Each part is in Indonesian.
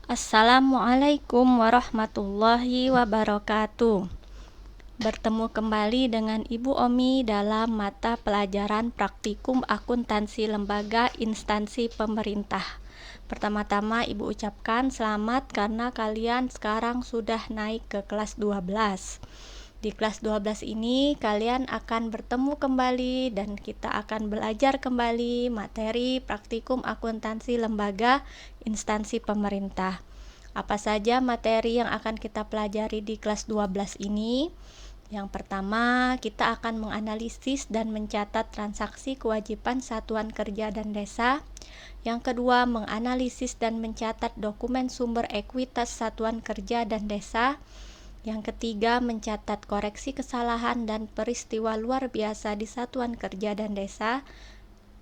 Assalamualaikum warahmatullahi wabarakatuh. Bertemu kembali dengan Ibu Omi dalam mata pelajaran praktikum akuntansi lembaga instansi pemerintah. Pertama-tama Ibu ucapkan selamat karena kalian sekarang sudah naik ke kelas 12. Di kelas 12 ini kalian akan bertemu kembali dan kita akan belajar kembali materi praktikum akuntansi lembaga instansi pemerintah. Apa saja materi yang akan kita pelajari di kelas 12 ini? Yang pertama, kita akan menganalisis dan mencatat transaksi kewajiban satuan kerja dan desa. Yang kedua, menganalisis dan mencatat dokumen sumber ekuitas satuan kerja dan desa. Yang ketiga, mencatat koreksi kesalahan dan peristiwa luar biasa di satuan kerja dan desa.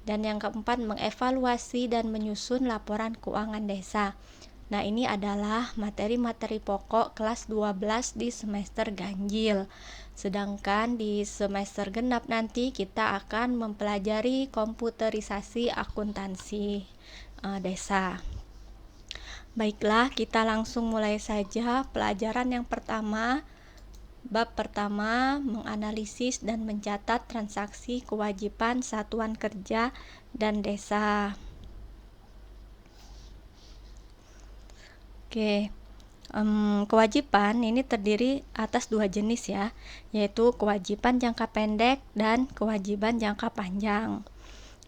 Dan yang keempat, mengevaluasi dan menyusun laporan keuangan desa. Nah, ini adalah materi-materi pokok kelas 12 di semester ganjil. Sedangkan di semester genap nanti kita akan mempelajari komputerisasi akuntansi desa. Baiklah, kita langsung mulai saja pelajaran yang pertama. Bab pertama, menganalisis dan mencatat transaksi kewajiban satuan kerja dan desa. Oke, kewajiban ini terdiri atas dua jenis ya, yaitu kewajiban jangka pendek dan kewajiban jangka panjang.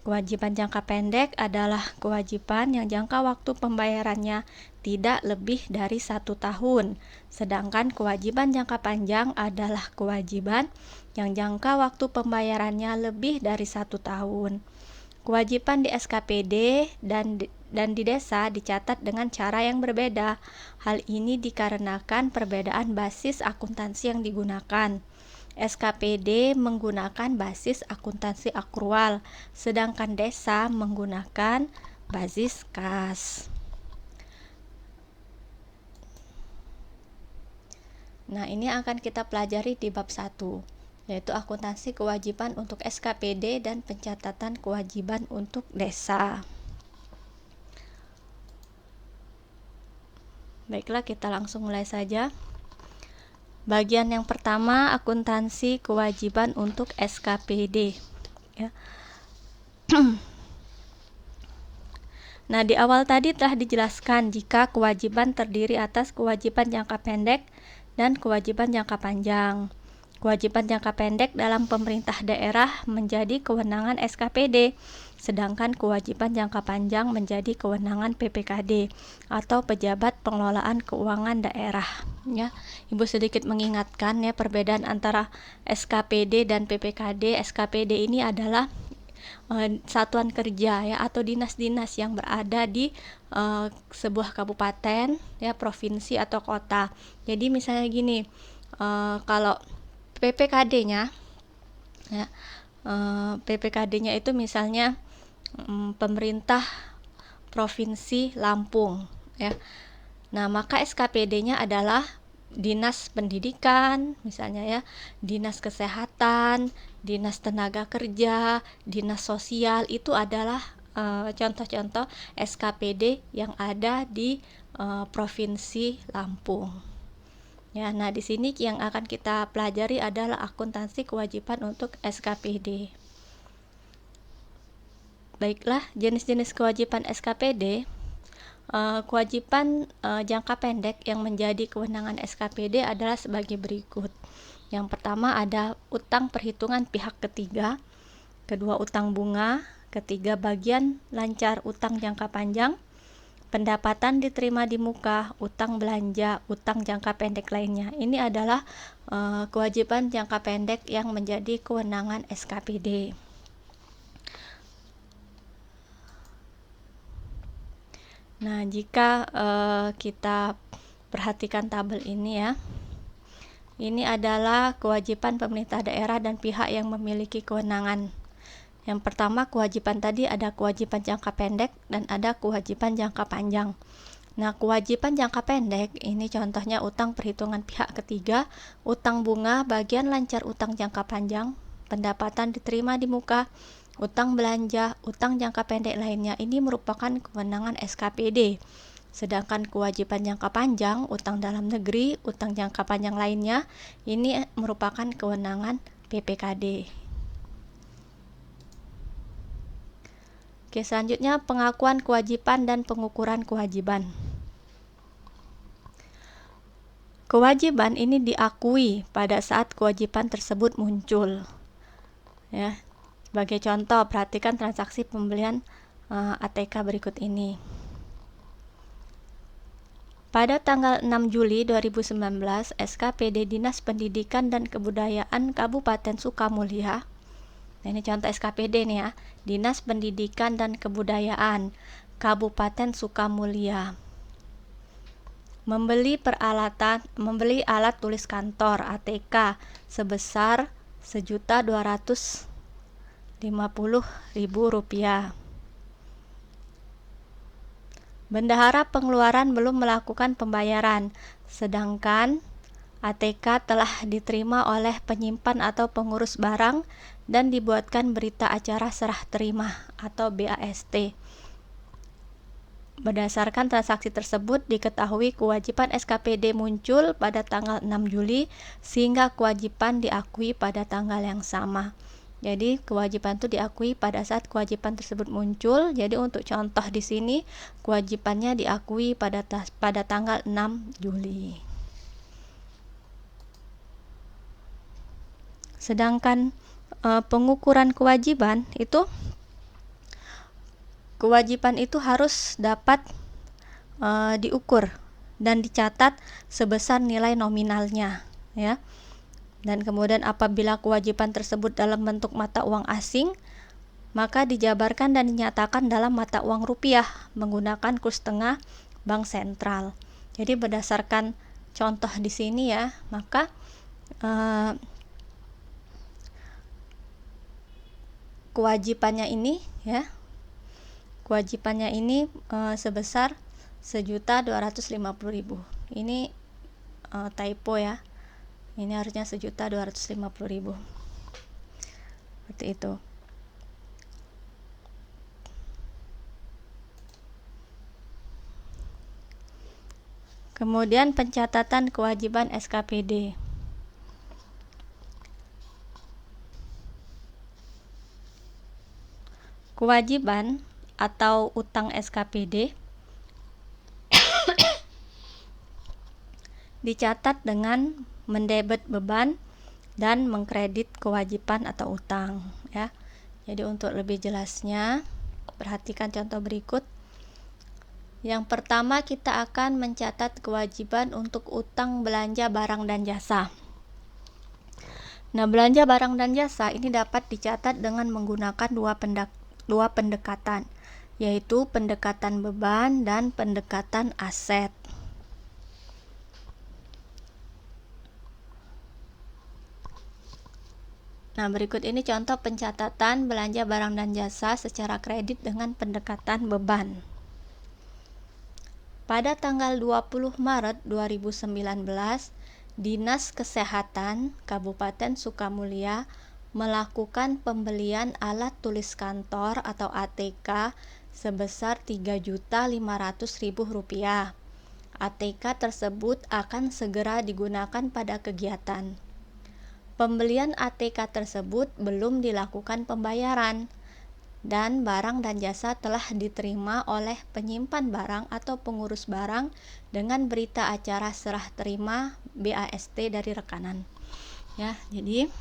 Kewajiban jangka pendek adalah kewajiban yang jangka waktu pembayarannya tidak lebih dari 1 tahun. Sedangkan kewajiban jangka panjang adalah kewajiban yang jangka waktu pembayarannya lebih dari 1 tahun. Kewajiban di SKPD dan di desa dicatat dengan cara yang berbeda. Hal ini dikarenakan perbedaan basis akuntansi yang digunakan. SKPD menggunakan basis akuntansi akrual, sedangkan desa menggunakan basis kas. Nah, ini akan kita pelajari di bab 1, yaitu akuntansi kewajiban untuk SKPD dan pencatatan kewajiban untuk desa. Baiklah, kita langsung mulai saja. Bagian yang pertama, akuntansi kewajiban untuk SKPD ya. Nah, di awal tadi telah dijelaskan jika kewajiban terdiri atas kewajiban jangka pendek dan kewajiban jangka panjang. Kewajiban jangka pendek dalam pemerintah daerah menjadi kewenangan SKPD, sedangkan kewajiban jangka panjang menjadi kewenangan PPKD atau pejabat pengelolaan keuangan daerah. Ya, Ibu sedikit mengingatkan ya perbedaan antara SKPD dan PPKD. SKPD ini adalah satuan kerja ya atau dinas-dinas yang berada di sebuah kabupaten ya, provinsi atau kota. Jadi misalnya gini, kalau PPKD-nya ya, PPKD-nya itu misalnya pemerintah provinsi Lampung ya. Nah, maka SKPD-nya adalah dinas pendidikan misalnya ya, dinas kesehatan, dinas tenaga kerja, dinas sosial. Itu adalah contoh-contoh SKPD yang ada di provinsi Lampung. Ya, nah di sini yang akan kita pelajari adalah akuntansi kewajiban untuk SKPD. Baiklah, jenis-jenis kewajiban SKPD. Kewajiban jangka pendek yang menjadi kewenangan SKPD adalah sebagai berikut. Yang pertama ada utang perhitungan pihak ketiga, kedua utang bunga, ketiga bagian lancar utang jangka panjang, pendapatan diterima di muka, utang belanja, utang jangka pendek lainnya. Ini adalah kewajiban jangka pendek yang menjadi kewenangan SKPD. Nah, jika kita perhatikan tabel ini ya, ini adalah kewajiban pemerintah daerah dan pihak yang memiliki kewenangan. Yang pertama, kewajiban tadi ada kewajiban jangka pendek dan ada kewajiban jangka panjang. Nah, kewajiban jangka pendek ini contohnya utang perhitungan pihak ketiga, utang bunga, bagian lancar utang jangka panjang, pendapatan diterima di muka, utang belanja, utang jangka pendek lainnya. Ini merupakan kewenangan SKPD. Sedangkan kewajiban jangka panjang, utang dalam negeri, utang jangka panjang lainnya, ini merupakan kewenangan PPKD. Oke, selanjutnya pengakuan kewajiban dan pengukuran kewajiban. Kewajiban ini diakui pada saat kewajiban tersebut muncul. Ya, sebagai contoh, perhatikan transaksi pembelian ATK berikut ini. Pada tanggal 6 Juli 2019, SKPD Dinas Pendidikan dan Kebudayaan Kabupaten Sukamulya, nah ini contoh SKPD nih ya, Dinas Pendidikan dan Kebudayaan Kabupaten Sukamulya, membeli alat tulis kantor ATK sebesar Rp1.250.000. Bendahara pengeluaran belum melakukan pembayaran, sedangkan ATK telah diterima oleh penyimpan atau pengurus barang dan dibuatkan berita acara serah terima atau BAST. Berdasarkan transaksi tersebut diketahui kewajiban SKPD muncul pada tanggal 6 Juli sehingga kewajiban diakui pada tanggal yang sama. Jadi kewajiban itu diakui pada saat kewajiban tersebut muncul. Jadi untuk contoh di sini kewajibannya diakui pada tanggal 6 Juli. Sedangkan pengukuran kewajiban itu harus dapat diukur dan dicatat sebesar nilai nominalnya, ya. Dan kemudian apabila kewajiban tersebut dalam bentuk mata uang asing, maka dijabarkan dan dinyatakan dalam mata uang rupiah menggunakan kurs tengah bank sentral. Jadi berdasarkan contoh di sini ya, maka kewajibannya ini sebesar Rp1.250.000. Ini typo ya. Ini harusnya Rp1.250.000. Seperti itu. Kemudian pencatatan kewajiban SKPD. Kewajiban atau utang SKPD dicatat dengan mendebet beban dan mengkredit kewajiban atau utang, ya. Jadi untuk lebih jelasnya, perhatikan contoh berikut. Yang pertama, kita akan mencatat kewajiban untuk utang belanja barang dan jasa. Nah, belanja barang dan jasa ini dapat dicatat dengan menggunakan dua pendekatan, yaitu pendekatan beban dan pendekatan aset. Nah, berikut ini contoh pencatatan belanja barang dan jasa secara kredit dengan pendekatan beban. Pada tanggal 20 Maret 2019, Dinas Kesehatan Kabupaten Sukamulya melakukan pembelian alat tulis kantor atau ATK sebesar Rp3.500.000. ATK tersebut akan segera digunakan pada kegiatan. Pembelian ATK tersebut belum dilakukan pembayaran dan barang dan jasa telah diterima oleh penyimpan barang atau pengurus barang dengan berita acara serah terima BAST dari rekanan. Ya, jadi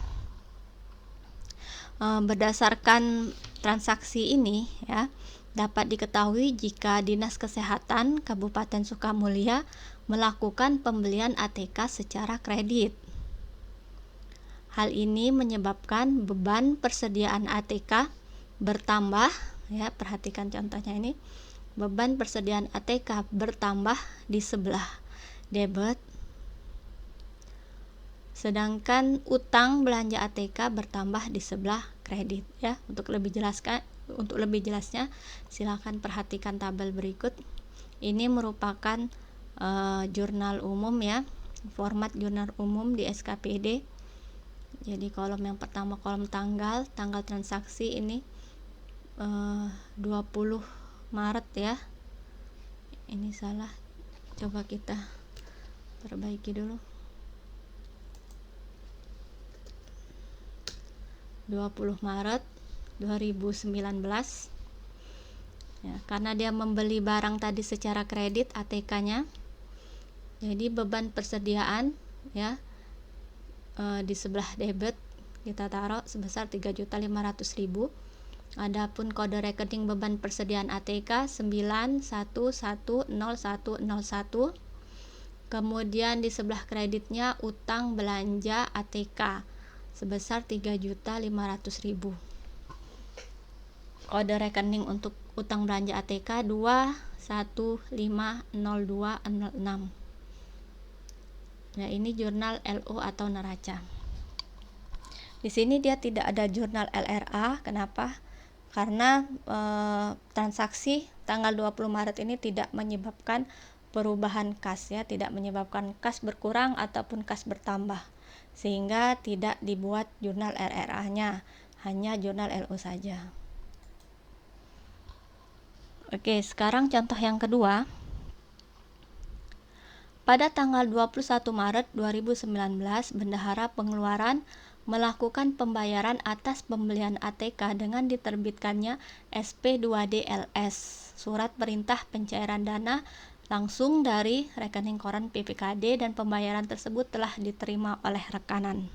berdasarkan transaksi ini ya, dapat diketahui jika Dinas Kesehatan Kabupaten Sukamulya melakukan pembelian ATK secara kredit. Hal ini menyebabkan beban persediaan ATK bertambah, ya, perhatikan contohnya ini. Beban persediaan ATK bertambah di sebelah debit, sedangkan utang belanja ATK bertambah di sebelah kredit, ya. Untuk lebih jelasnya silakan perhatikan tabel berikut. Ini merupakan jurnal umum ya, format jurnal umum di SKPD. Jadi kolom yang pertama kolom tanggal transaksi ini 20 Maret ya. Ini salah, coba kita perbaiki dulu. 20 Maret 2019 ya, karena dia membeli barang tadi secara kredit ATK-nya, jadi beban persediaan ya di sebelah debit kita taruh sebesar 3.500.000. Adapun kode rekening beban persediaan ATK 9110101. Kemudian di sebelah kreditnya utang belanja ATK sebesar 3.500.000. Kode rekening untuk utang belanja ATK 2150206. Nah, ini jurnal LO atau neraca. Di sini dia tidak ada jurnal LRA. Kenapa? Karena transaksi tanggal 20 Maret ini tidak menyebabkan perubahan kas ya, tidak menyebabkan kas berkurang ataupun kas bertambah, sehingga tidak dibuat jurnal LRA-nya, hanya jurnal LO saja. Oke, sekarang contoh yang kedua. Pada tanggal 21 Maret 2019, Bendahara Pengeluaran melakukan pembayaran atas pembelian ATK dengan diterbitkannya SP2DLS, Surat Perintah Pencairan Dana langsung dari rekening koran PPKD, dan pembayaran tersebut telah diterima oleh rekanan.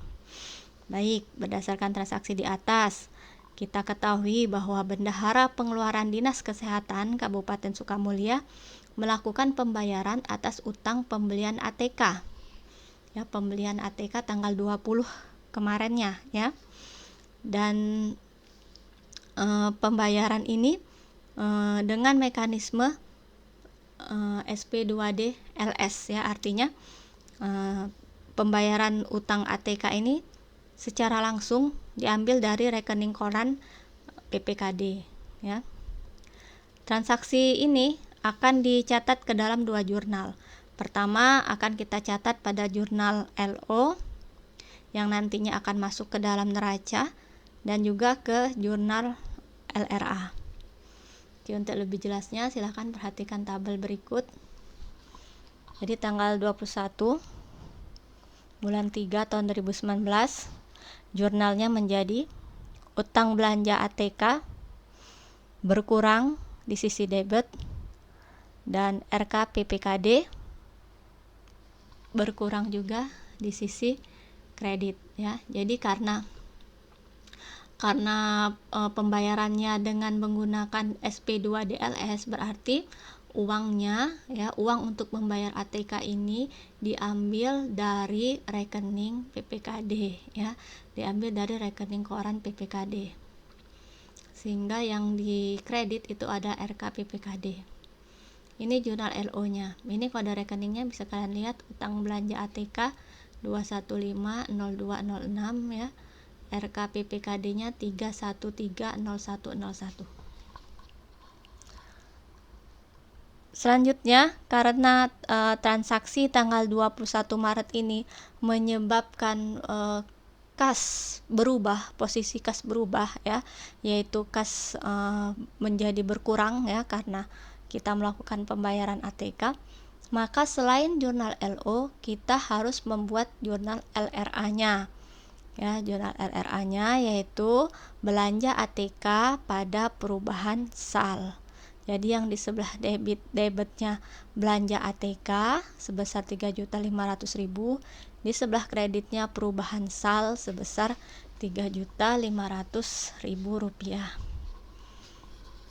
Baik, berdasarkan transaksi di atas, kita ketahui bahwa Bendahara Pengeluaran Dinas Kesehatan Kabupaten Sukamulya melakukan pembayaran atas utang pembelian ATK. Ya, pembelian ATK tanggal 20 kemarinnya ya. Dan pembayaran ini dengan mekanisme SP2D LS ya, artinya pembayaran utang ATK ini secara langsung diambil dari rekening koran PPKD ya. Transaksi ini akan dicatat ke dalam dua jurnal. Pertama akan kita catat pada jurnal LO yang nantinya akan masuk ke dalam neraca, dan juga ke jurnal LRA. Oke, untuk lebih jelasnya silahkan perhatikan tabel berikut. Jadi tanggal 21 bulan 3 tahun 2019 jurnalnya menjadi utang belanja ATK berkurang di sisi debit, dan RK PPKD berkurang juga di sisi kredit ya. Jadi karena pembayarannya dengan menggunakan SP2DLS, berarti uangnya ya, uang untuk membayar ATK ini diambil dari rekening PPKD ya, diambil dari rekening koran PPKD, sehingga yang dikredit itu ada RK PPKD. Ini jurnal LO-nya. Ini kode rekeningnya bisa kalian lihat, utang belanja ATK 2150206 ya. RK PPKD-nya 3130101. Selanjutnya, karena transaksi tanggal 21 Maret ini menyebabkan kas berubah, posisi kas berubah ya, yaitu kas menjadi berkurang ya karena kita melakukan pembayaran ATK, maka selain jurnal LO kita harus membuat jurnal LRA-nya ya. Jurnal LRA-nya yaitu belanja ATK pada perubahan SAL. Jadi yang di sebelah debitnya belanja ATK sebesar 3.500.000, di sebelah kreditnya perubahan SAL sebesar 3.500.000 rupiah.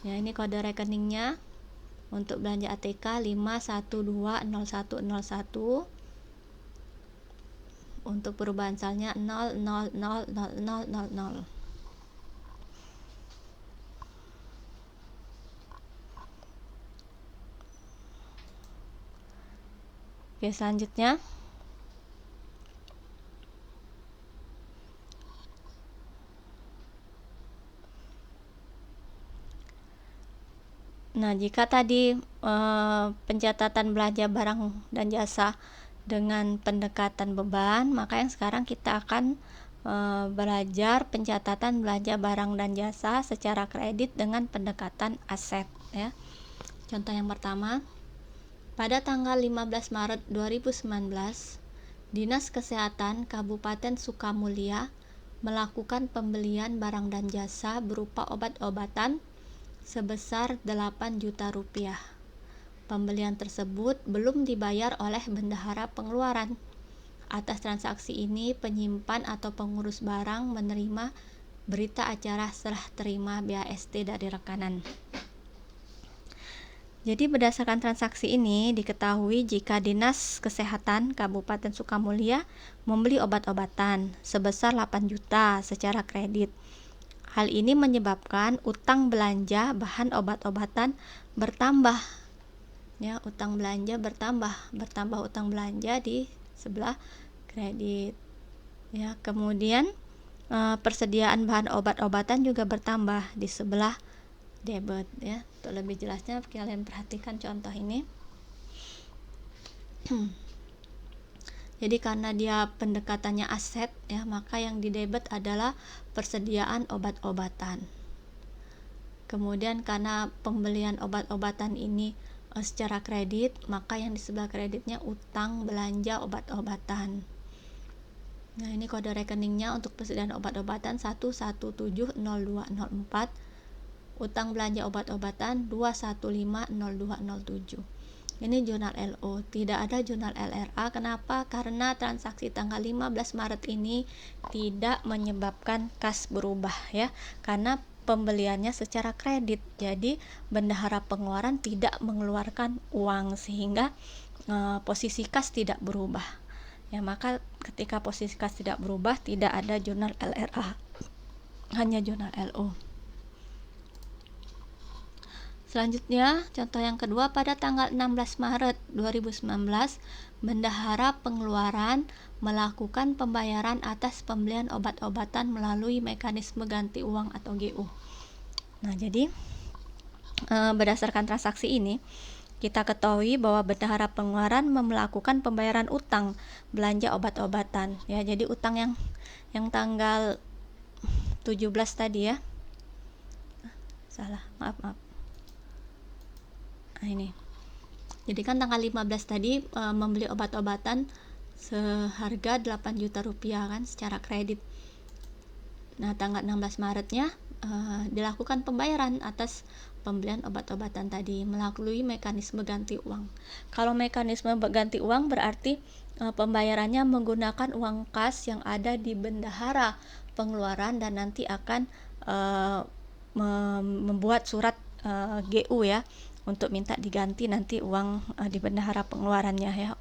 Ya, ini kode rekeningnya untuk belanja ATK 5120101, untuk perubahan salnya 0000000. Oke, selanjutnya nah, jika tadi pencatatan belanja barang dan jasa dengan pendekatan beban, maka yang sekarang kita akan belajar pencatatan belanja barang dan jasa secara kredit dengan pendekatan aset ya. Contoh yang pertama, Pada tanggal 15 Maret 2019, Dinas Kesehatan Kabupaten Sukamulya melakukan pembelian barang dan jasa berupa obat-obatan sebesar 8 juta rupiah. Pembelian tersebut belum dibayar oleh bendahara pengeluaran. Atas transaksi ini, penyimpan atau pengurus barang menerima berita acara serah terima BAST dari rekanan. Jadi berdasarkan transaksi ini diketahui jika Dinas Kesehatan Kabupaten Sukamulya membeli obat-obatan sebesar 8 juta secara kredit. Hal ini menyebabkan utang belanja bahan obat-obatan bertambah. Ya, utang belanja bertambah utang belanja di sebelah kredit. Ya, kemudian persediaan bahan obat-obatan juga bertambah di sebelah debit. Ya, untuk lebih jelasnya kalian perhatikan contoh ini. Jadi karena dia pendekatannya aset, ya, maka yang di debit adalah persediaan obat-obatan. Kemudian karena pembelian obat-obatan ini secara kredit, maka yang di sebelah kreditnya utang belanja obat-obatan. Nah, ini kode rekeningnya untuk persediaan obat-obatan 1170204, utang belanja obat-obatan 2150207. Ini jurnal LO, tidak ada jurnal LRA. Kenapa? Karena transaksi tanggal 15 Maret ini tidak menyebabkan kas berubah, ya. Karena pembeliannya secara kredit. Jadi bendahara pengeluaran tidak mengeluarkan uang sehingga posisi kas tidak berubah. Ya, maka ketika posisi kas tidak berubah, tidak ada jurnal LRA. Hanya jurnal LO. Selanjutnya, contoh yang kedua, pada tanggal 16 Maret 2019, bendahara pengeluaran melakukan pembayaran atas pembelian obat-obatan melalui mekanisme ganti uang atau GU. Nah, jadi berdasarkan transaksi ini, kita ketahui bahwa bendahara pengeluaran melakukan pembayaran utang belanja obat-obatan. Ya, jadi utang yang tanggal 17 tadi, ya. Salah, maaf. Nah, ini. Jadi kan tanggal 15 tadi membeli obat-obatan seharga 8 juta rupiah kan secara kredit. Nah, tanggal 16 Maretnya dilakukan pembayaran atas pembelian obat-obatan tadi melalui mekanisme ganti uang. Kalau mekanisme ganti uang berarti pembayarannya menggunakan uang kas yang ada di bendahara pengeluaran dan nanti akan membuat surat GU, ya, untuk minta diganti nanti uang di bendahara pengeluarannya, ya.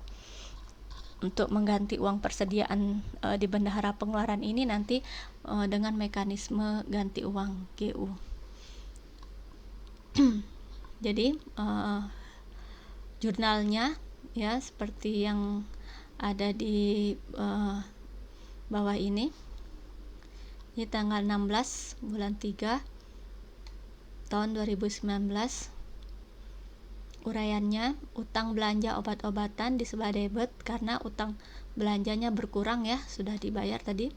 Untuk mengganti uang persediaan di bendahara pengeluaran ini nanti dengan mekanisme ganti uang GU. Jadi jurnalnya, ya, seperti yang ada di bawah ini. Ini tanggal 16 bulan 3 tahun 2019. Uraiannya, utang belanja obat-obatan di sebelah debit karena utang belanjanya berkurang, ya, sudah dibayar tadi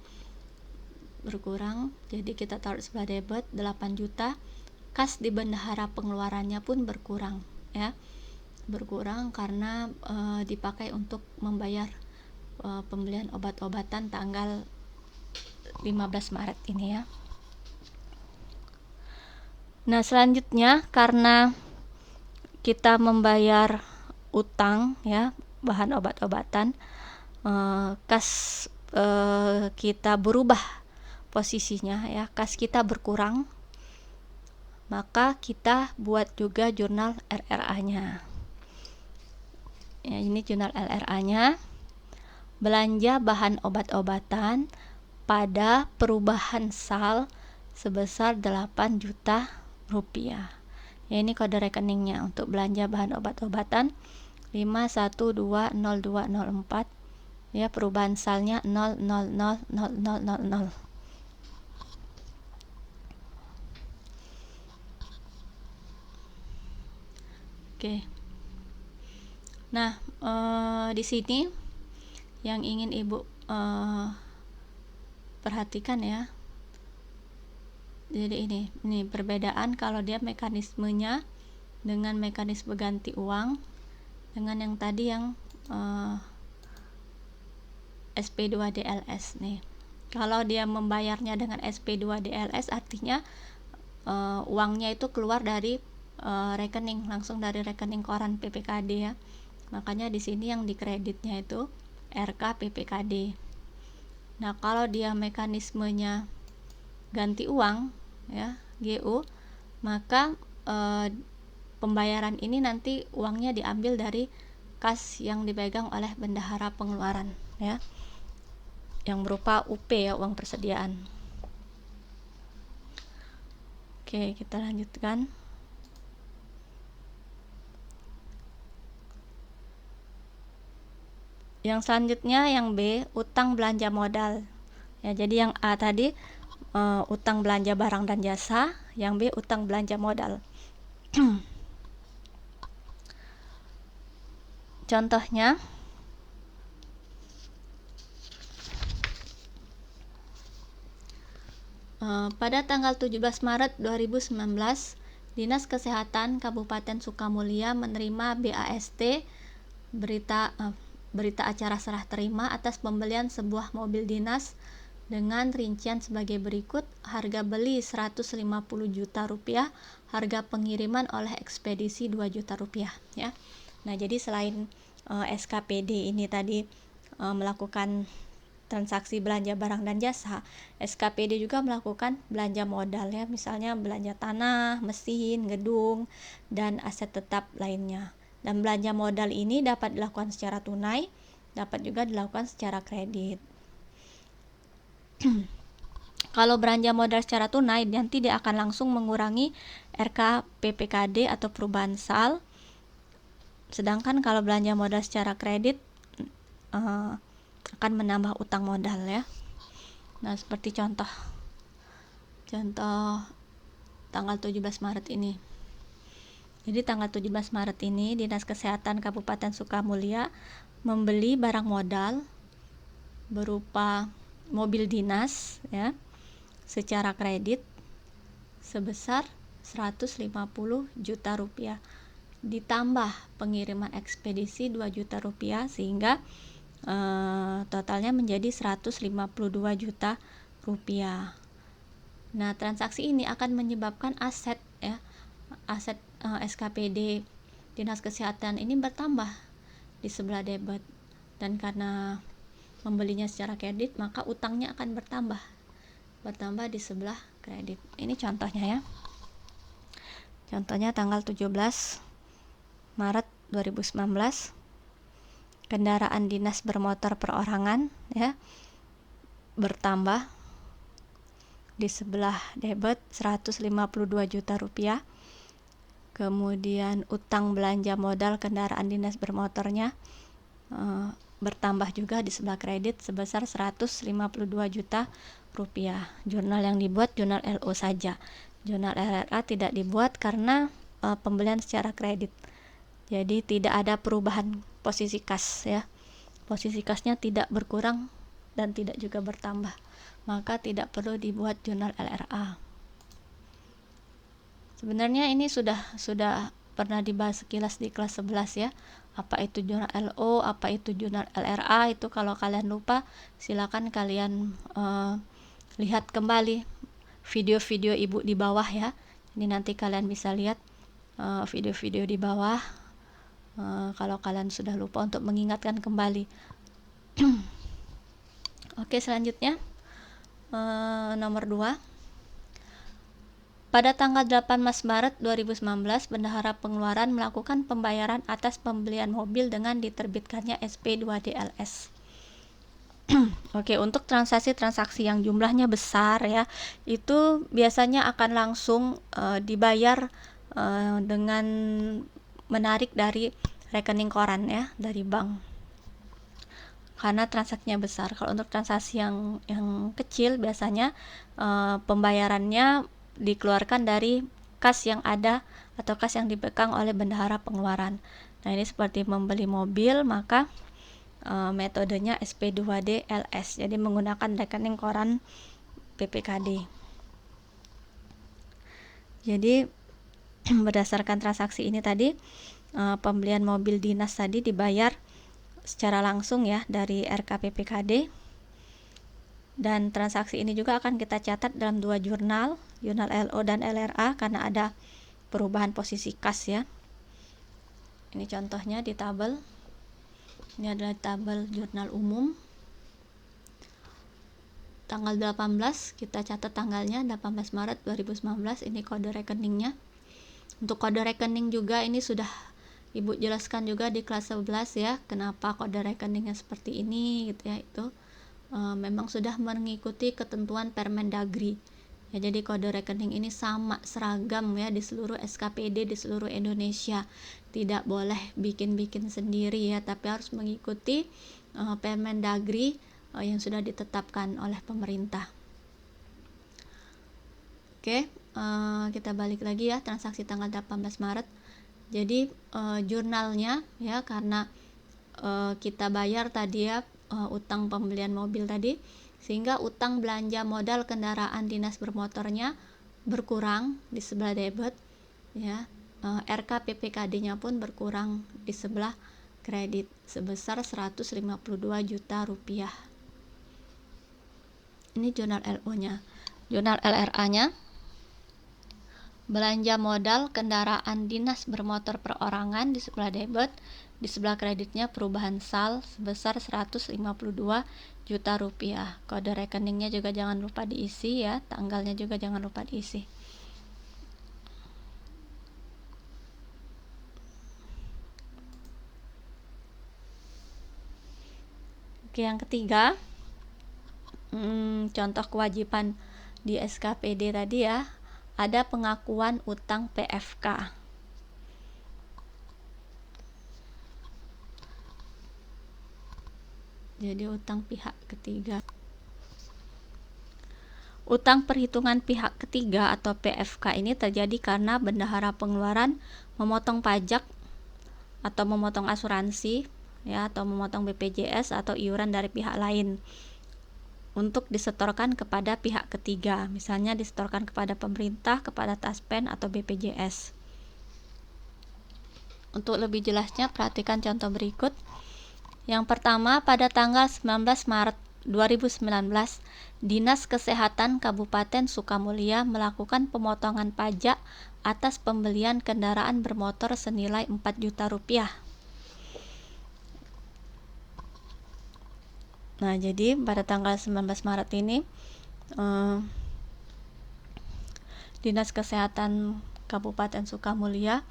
berkurang, jadi kita taruh sebelah debit 8 juta. Kas di bendahara pengeluarannya pun berkurang, ya, berkurang karena dipakai untuk membayar pembelian obat-obatan tanggal 15 Maret ini, ya. Nah, selanjutnya karena kita membayar utang, ya, bahan obat-obatan, kas kita berubah posisinya, ya, kas kita berkurang, maka kita buat juga jurnal LRA-nya. Ya, ini jurnal LRA-nya. Belanja bahan obat-obatan pada perubahan sal sebesar 8 juta rupiah. Ya, ini kode rekeningnya untuk belanja bahan obat-obatan 5120204, ya, perubahan salnya 0000000. Oke. Nah, di sini yang ingin Ibu perhatikan, ya. Jadi ini perbedaan kalau dia mekanismenya dengan mekanisme ganti uang. dengan yang tadi yang SP2DLS nih. Kalau dia membayarnya dengan SP2DLS artinya uangnya itu keluar dari rekening, langsung dari rekening koran PPKD ya. Makanya di sini yang dikreditnya itu RK PPKD. Nah, kalau dia mekanismenya ganti uang ya, GU, maka pembayaran ini nanti uangnya diambil dari kas yang dipegang oleh bendahara pengeluaran ya, yang berupa UP ya, uang persediaan. Oke, kita lanjutkan. Yang selanjutnya yang B, utang belanja modal. Ya, jadi yang A tadi utang belanja barang dan jasa, yang B utang belanja modal. Contohnya pada tanggal 17 Maret 2019, Dinas Kesehatan Kabupaten Sukamulya menerima BAST berita acara serah terima atas pembelian sebuah mobil dinas dengan rincian sebagai berikut: harga beli 150 juta rupiah, harga pengiriman oleh ekspedisi 2 juta rupiah ya. Nah, jadi selain SKPD ini tadi melakukan transaksi belanja barang dan jasa, SKPD juga melakukan belanja modal ya, misalnya belanja tanah, mesin, gedung, dan aset tetap lainnya. Dan belanja modal ini dapat dilakukan secara tunai, dapat juga dilakukan secara kredit. Kalau belanja modal secara tunai, nanti dia akan langsung mengurangi RK PPKD atau perubahan sal. Sedangkan kalau belanja modal secara kredit akan menambah utang modal ya. Nah, seperti contoh tanggal 17 Maret ini. Jadi tanggal 17 Maret ini Dinas Kesehatan Kabupaten Sukamulya membeli barang modal berupa mobil dinas ya secara kredit sebesar 150 juta rupiah, ditambah pengiriman ekspedisi 2 juta rupiah, sehingga totalnya menjadi 152 juta rupiah. Nah, transaksi ini akan menyebabkan aset SKPD Dinas Kesehatan ini bertambah di sebelah debit, dan karena membelinya secara kredit maka utangnya akan bertambah di sebelah kredit. Ini contohnya ya. Contohnya tanggal 17 Maret 2019, kendaraan dinas bermotor perorangan ya bertambah di sebelah debit 152 juta rupiah. Kemudian utang belanja modal kendaraan dinas bermotornya bertambah juga di sebelah kredit sebesar 152 juta rupiah. Jurnal yang dibuat jurnal LO saja. Jurnal LRA tidak dibuat karena pembelian secara kredit. Jadi tidak ada perubahan posisi kas ya. Posisi kasnya tidak berkurang dan tidak juga bertambah. Maka tidak perlu dibuat jurnal LRA. Sebenarnya ini sudah pernah dibahas sekilas di kelas 11 ya. Apa itu jurnal LO, apa itu jurnal LRA, itu kalau kalian lupa silakan kalian lihat kembali video-video ibu di bawah ya. Ini nanti kalian bisa lihat video-video di bawah kalau kalian sudah lupa, untuk mengingatkan kembali. Oke, selanjutnya nomor 2. Pada tanggal 18 Maret 2019, Bendahara Pengeluaran melakukan pembayaran atas pembelian mobil dengan diterbitkannya SP2DLS. Oke, untuk transaksi yang jumlahnya besar ya, itu biasanya akan langsung dibayar dengan menarik dari rekening koran ya, dari bank. Karena transaksinya besar. Kalau untuk transaksi yang kecil biasanya pembayarannya dikeluarkan dari kas yang ada atau kas yang dipegang oleh bendahara pengeluaran. Nah, ini seperti membeli mobil, maka metodenya SP2DLS, jadi menggunakan rekening koran PPKD. Jadi berdasarkan transaksi ini tadi, pembelian mobil dinas tadi dibayar secara langsung ya dari RKPPKD, dan transaksi ini juga akan kita catat dalam dua jurnal LO dan LRA karena ada perubahan posisi kas ya. Ini contohnya di tabel. Ini adalah tabel jurnal umum. Tanggal 18 kita catat tanggalnya 18 Maret 2019, ini kode rekeningnya. Untuk kode rekening juga ini sudah Ibu jelaskan juga di kelas 11 ya, kenapa kode rekeningnya seperti ini gitu ya. Itu memang sudah mengikuti ketentuan Permendagri ya, jadi kode rekening ini sama seragam ya di seluruh SKPD di seluruh Indonesia, tidak boleh bikin-bikin sendiri ya, tapi harus mengikuti Permendagri yang sudah ditetapkan oleh pemerintah. Oke, kita balik lagi ya, transaksi tanggal 18 Maret. Jadi jurnalnya ya, karena kita bayar tadi ya utang pembelian mobil tadi, sehingga utang belanja modal kendaraan dinas bermotornya berkurang di sebelah debit ya. RKPPKD-nya pun berkurang di sebelah kredit sebesar 152 juta rupiah. Ini jurnal LO-nya. Jurnal LRA-nya, belanja modal kendaraan dinas bermotor perorangan di sebelah debit, di sebelah kreditnya perubahan sal sebesar 152 juta rupiah. Kode rekeningnya juga jangan lupa diisi ya, tanggalnya juga jangan lupa diisi. Oke, yang ketiga, contoh kewajiban di SKPD tadi ya, ada pengakuan utang PFK. Jadi utang pihak ketiga. Utang perhitungan pihak ketiga atau PFK ini terjadi karena bendahara pengeluaran memotong pajak atau memotong asuransi ya, atau memotong BPJS atau iuran dari pihak lain untuk disetorkan kepada pihak ketiga, misalnya disetorkan kepada pemerintah, kepada Taspen atau BPJS. Untuk lebih jelasnya perhatikan contoh berikut. Yang pertama, pada tanggal 19 Maret 2019, Dinas Kesehatan Kabupaten Sukamulya melakukan pemotongan pajak atas pembelian kendaraan bermotor senilai 4 juta rupiah. Nah, jadi pada tanggal 19 Maret ini Dinas Kesehatan Kabupaten Sukamulya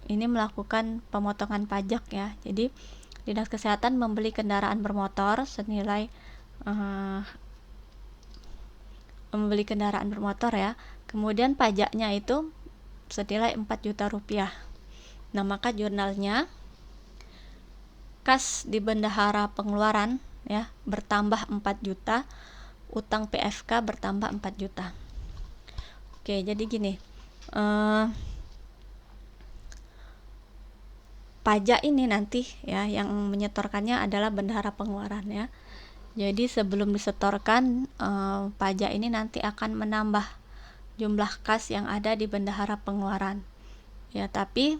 ini melakukan pemotongan pajak ya. Jadi Dinas Kesehatan membeli kendaraan bermotor senilai membeli kendaraan bermotor ya. Kemudian pajaknya itu senilai 4 juta rupiah. Nah, maka jurnalnya kas di bendahara pengeluaran ya bertambah 4 juta, utang PFK bertambah 4 juta. Oke, jadi gini. Pajak ini nanti ya yang menyetorkannya adalah bendahara pengeluaran ya. Jadi sebelum disetorkan pajak ini nanti akan menambah jumlah kas yang ada di bendahara pengeluaran. Ya, tapi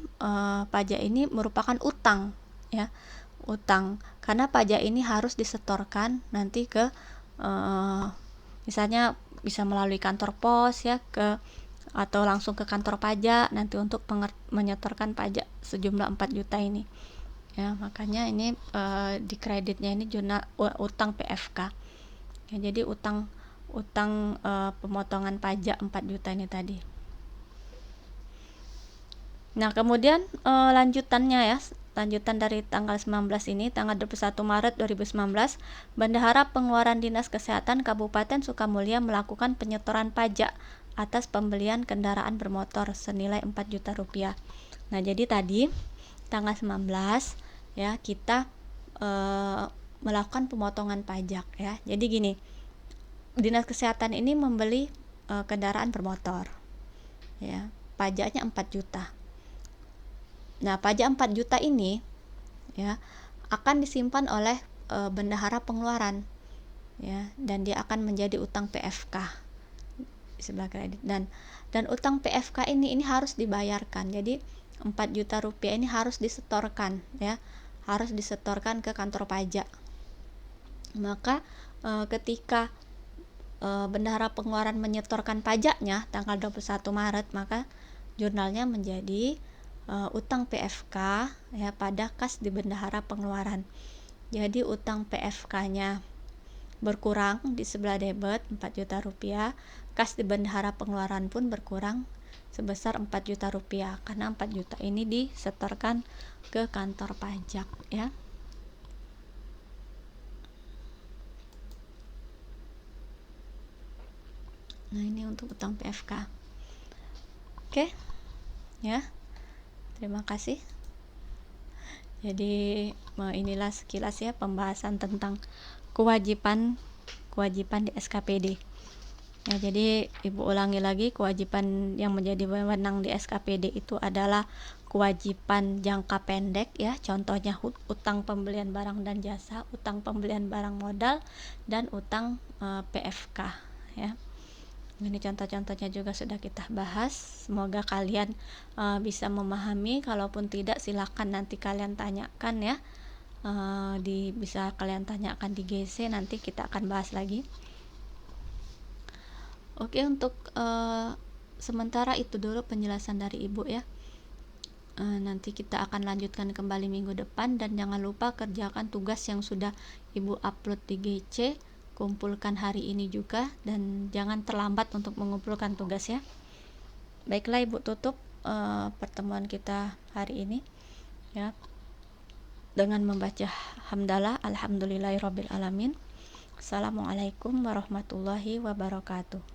pajak ini merupakan utang ya. Utang karena pajak ini harus disetorkan nanti ke misalnya bisa melalui kantor pos ya, atau langsung ke kantor pajak nanti untuk menyetorkan pajak sejumlah 4 juta ini ya. Makanya ini di kreditnya ini jurnal utang PFK ya, jadi utang pemotongan pajak 4 juta ini tadi. Nah, kemudian lanjutannya ya, lanjutan dari tanggal 19 ini, tanggal 21 Maret 2019, Bendahara Pengeluaran Dinas Kesehatan Kabupaten Sukamulya melakukan penyetoran pajak atas pembelian kendaraan bermotor senilai 4 juta rupiah. Nah, jadi tadi tanggal 19 ya kita melakukan pemotongan pajak ya. Jadi gini, Dinas Kesehatan ini membeli kendaraan bermotor ya, pajaknya 4 juta. Nah, pajak 4 juta ini ya akan disimpan oleh bendahara pengeluaran ya, dan dia akan menjadi utang PFK di sebelah kredit, dan utang PFK ini harus dibayarkan. Jadi 4 juta rupiah ini harus disetorkan ya, harus disetorkan ke kantor pajak. Maka ketika bendahara pengeluaran menyetorkan pajaknya tanggal 21 Maret, maka jurnalnya menjadi utang PFK ya pada kas di bendahara pengeluaran. Jadi utang PFK-nya berkurang di sebelah debit 4 juta rupiah, kas di bendahara pengeluaran pun berkurang sebesar 4 juta rupiah karena 4 juta ini disetorkan ke kantor pajak ya. Nah, ini untuk utang PFK. Oke. Ya. Terima kasih. Jadi inilah sekilas ya pembahasan tentang kewajiban di SKPD. Ya, jadi Ibu ulangi lagi, kewajiban yang menjadi wewenang di SKPD itu adalah kewajiban jangka pendek ya, contohnya utang pembelian barang dan jasa, utang pembelian barang modal, dan utang PFK ya. Ini contoh-contohnya juga sudah kita bahas. Semoga kalian bisa memahami. Kalaupun tidak, silakan nanti kalian tanyakan ya. Bisa kalian tanyakan di GC, nanti kita akan bahas lagi. Oke, untuk sementara itu dulu penjelasan dari Ibu ya. Nanti kita akan lanjutkan kembali minggu depan, dan jangan lupa kerjakan tugas yang sudah Ibu upload di GC. Kumpulkan hari ini juga, dan jangan terlambat untuk mengumpulkan tugas ya. Baiklah, Ibu tutup pertemuan kita hari ini ya dengan membaca hamdalah alhamdulillahirabbil alamin. Assalamualaikum warahmatullahi wabarakatuh.